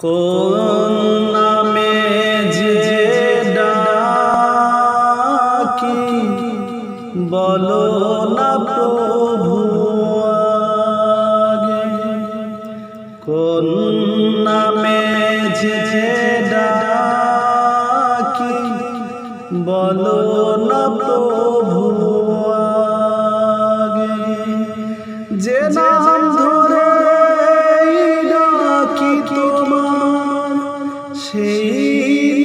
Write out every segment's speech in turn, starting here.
কোন নামে যে ডাকি বলো না প্রভু আগে। কোন নামে যে ডাকি বলো না প্রভু আগে। যে নাম ধরে ডাকি তোমার সেই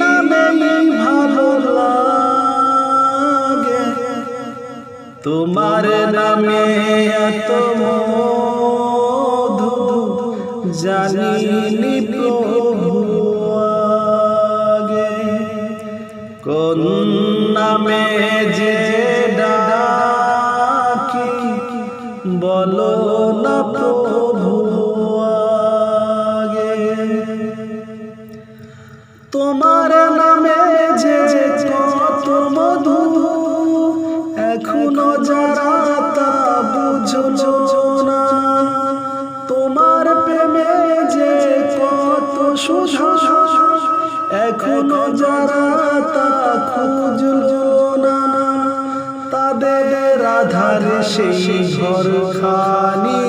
নামেই ভালো লাগে। তোমার নামে এত মধু জানিনি প্রভু আগে। কোন নামে যে ডাকি বলো না প্রভু আগে। তোমার নামে যে কত মধু এখনো যারা তা বুঝলো না। তোমার প্রেমে যে কত সুধা এখনো যারা তা খুঁজলো না। তাদের আধারে সেই ঘরখানি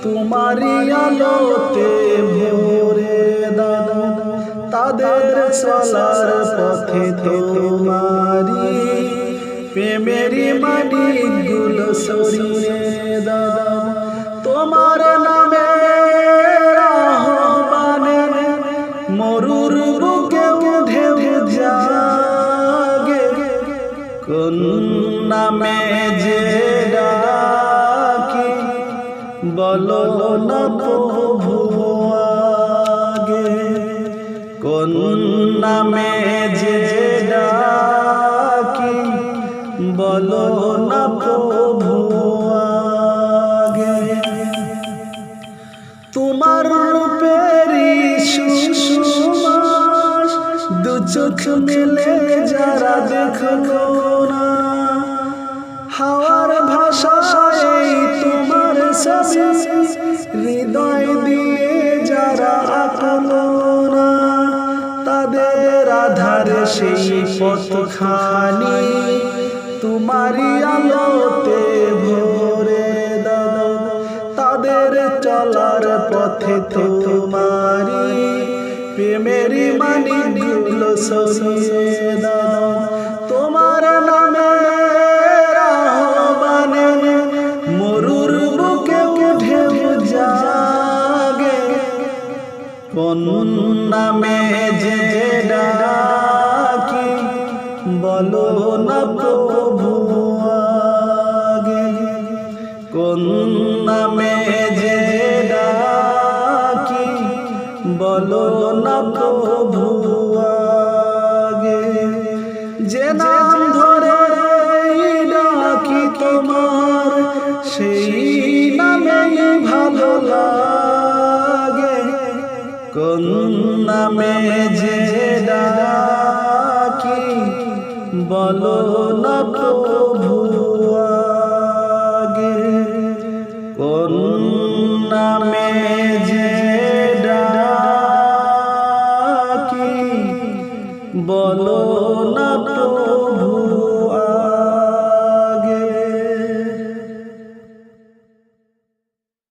তোমারই আলোতে ভরে দাও। তাদের চলার পথে তোমারি প্রেমেরই মানিকগুলো সরিয়ে দাও। তোমার নামে আহ্বানে মরুর বুকে ঢেউ জাগে। কোন নামে যে ডাকি বলো না প্রভু আগে। কোন নামে যে ডাকি বলো না প্রভু আগে। তোমার রূপেরই সুষমাস দু চোখ মেলে যারা দেখলো না। হাওয়ার ভাষায় তোমার ছবি হৃদয় দিয়ে যারা আঁকলো না। তাদের আধারে সেই পথখানি তোমারই আলোতে ভরে দাও। তাদের চলার পথে তোমারই প্রেমেরই মানিকগুলো সরিয়ে দাও। তোমার নামে আহ্বানে মরুর বুকে ঢেউ জাগে। কোন নামে যে ডাকি বলো না প্রভু আগে। কোন নামে যে ডাকি বলো